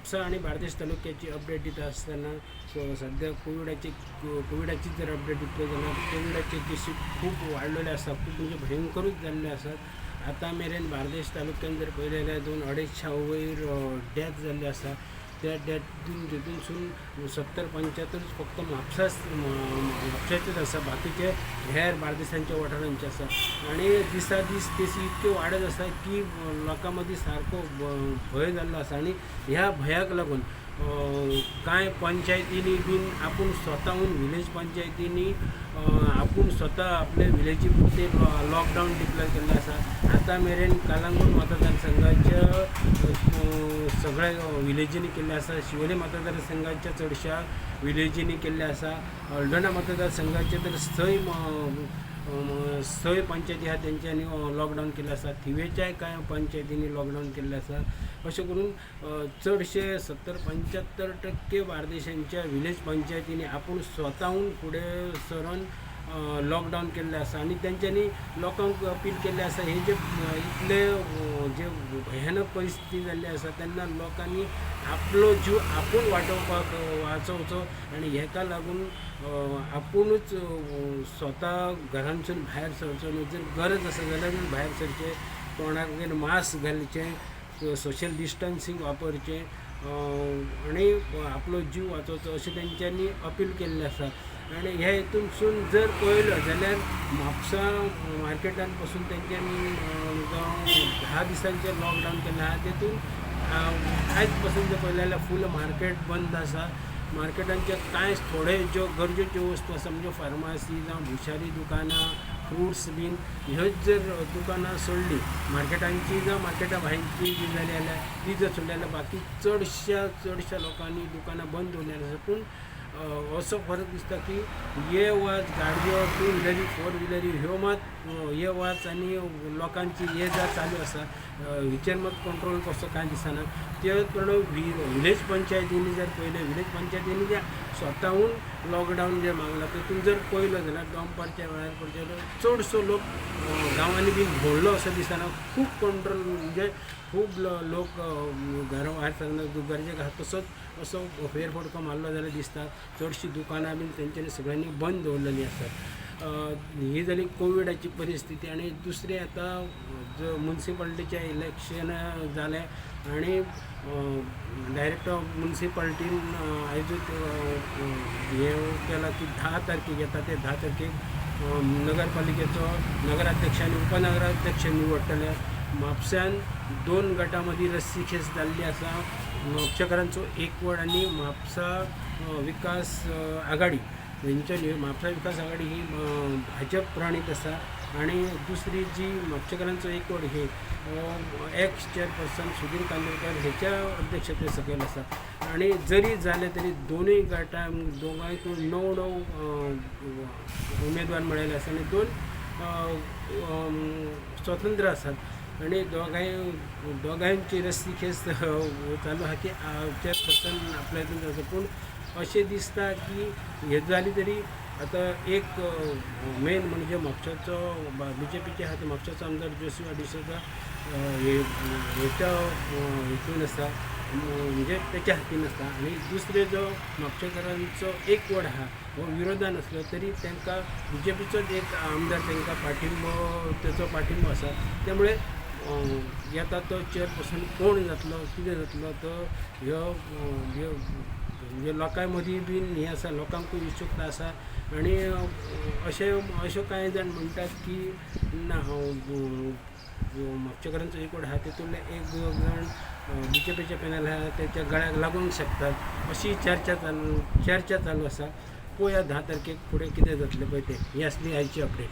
म्हापसा आणि बार्देस तालुक्याची अपडेट दित असताना सध्या कोविडाची जर अपडेट दितलो जाल्यार कोविडाचे केसी खूप वाडलेले आसा, खूप म्हणजे भयंकरूच जाल्ले आसात. आता मेरेन बार्देस तालुक्यात जर पळयलें जाल्यार 200-250 वयर डेथ जाल्ले आसा. त्या डेथून तितूनसून 70-75 फक्त म्हापशाचेच आसा, बाकीचे हेर बार्देसांच्या वाठारांचे आसा. आणि दिसा दीस केसी इतक्यो वाडत आसा की लोकां मदीं सारको भंय जाल्लो आसा. आणि ह्या भयाक लागून कांय पंचायतींनी बीन आपूण स्वताहून विलेज पंचायतींनी आपूण स्वता आपले विलेजी पुरते लॉकडावन डिक्लेअर केल्लो आसा. आतां मेरेन कलंगूट मतदारसंघाच्या सगळ्या विलेजींनी केल्ले आसा. शिवोले मतदारसंघाच्या चडशा विलेजींनी केल्ले आसा. हळदोणा मतदारसंघाचे तर 6 पंचायती आसा तेंच्यांनी लॉकडावन केल्ले आसा. थिवेच्याय कांय पंचायतींनी लॉकडावन केल्ले आसा. अशें करून चडशे 70-75% बार्देशांच्या विलेज पंचायतींनी आपूण स्वताहून फुडें सरून लॉकडावन केल्लें आसा. आनी तेंच्यांनी लोकांक अपील केल्लें आसा, हे जे इतले जे भयानक परिस्थिती जाल्ली आसा तेन्ना लोकांनी आपलो जीव आपूण वाचोवचो. आनी हेका लागून आपुणूच स्वता घरांतसून भायर सरचो न्हू. जर गरज आसा जाल्यार भायर सरचें, तोंडाक मास्क घालचें, सोशल डिस्टन्सींग वापरचें आनी आपलो जीव वाचोवचो अशें तेंच्यांनी अपील केल्लें आसा. आनी ह्या हितूनसून जर पळयलो जाल्यार म्हापसा मार्केटान पासून तेंच्यांनी 10 दिसांचें लॉकडावन केल्लें आसा. तेतून आयज पासून जर पळयलें जाल्यार फूल मार्केट बंद आसा. मार्केटांचे कांय थोडे ज्यो गरजेच्यो वस्तू आसा म्हणजे फार्मासी जावं भुशारी दुकानां, फ्रुट्स बीन ह्योच जर दुकानां सोडलीं मार्केटांची जावं मार्केटा भायरची जी जाली जाल्यार ती जर सोडली जाल्यार बाकी चडशा लोकांनी दुकानां बंद दवरलेलीं आसा. पूण असो फरक दिसता की ये वाज गाडयो 2 व्हिलरी 4 व्हिलरी ह्यो मात ये वाज आनी लोकांची ये जा चालू आसा. हेचेर मात कंट्रोल कसो कांय दिसना. ते थोडो विलेज पंचायतींनी जर पळयलें, विलेज पंचायतींनी जे स्वताहून लॉकडावन जे मागला तेतून जर पळयलो जाल्यार दनपारच्या वेळार पडचे चडसो लोक गांवांनी बी भोंवलो असो दिसना. खूब कंट्रोल म्हणजे खूब लोक घरा भायर सरना गरजेक आसा तसोच असो फेरफटको मारलो जाल्यार दिसता. चडशीं दुकानां बीन तेंच्यांनी सगळ्यांनी बंद दवरलेलीं आसात. ही जाली कोविडाची परिस्थिती. आनी दुसरी आतां जो म्युन्सिपाल्टीचे इलेक्शन जालें आनी डायरेक्ट म्युन्सिपाल्टीन आयजूच हे केलां की 10 तारखेक येता ते 10 तारखेक नगरपालिकेचो नगराध्यक्ष आनी उपनगराध्यक्ष निवडटले. म्हापश्यान 2 गटां मदीं रस्सीखेच जाल्ली आसा. म्हापशेकारांचो एकवट आनी म्हापसा विकास आघाडी हेंच्यो म्हापसा विकास आघाडी ही भाजप प्रणीत आसा. आनी दुसरी जी म्हापशेकारांचो एकवट हे एक्स चेअरपर्सन सुधीर कांदोळकर हेच्या अध्यक्षते सकयल आसा. आनी जरी जालें तरी दोनूय गटांक दोगांयकूय 9 उमेदवार मेळयले आसा आनी 2 स्वतंत्र आसात. आनी दोगांयची रस्सीखेच चालू आहा की चेअरपर्सन आपल्या हितून जाता. पूण अशें दिसता की हे जाली तरी आतां एक मेन म्हणजे म्हापशाचो BJPचे आहा ते म्हापशाचो आमदार जोशुआ डिसोजा हेच्या हितून आसा, म्हणजे तेच्या हातीन आसा. आनी दुसरे जो म्हापशेकारांचो एकवट आहा हो विरोधान आसलो तरी तांकां BJPचोच एक आमदार तांकां तेचो पाठिंबो आसा. त्यामुळे येता तो चेअरपर्सन कोण जातलो कितें जातलो तो ह्यो म्हणजे लोकां मदीं बीन हें आसा, लोकांकूय उत्सुकता आसा. आनी अश्यो कांय जाण म्हणटात की ना म्हापशेकारांचो एकवट आहा तेतूंतले 1-2 जाण BJPचे पॅनल आहा तेच्या गळ्याक लागूंक शकतात अशी चर्चा चालू आसा. पळोवया 10 तारखेक फुडें कितें जातलें पळय तें. ही आसली आयची अपडेट.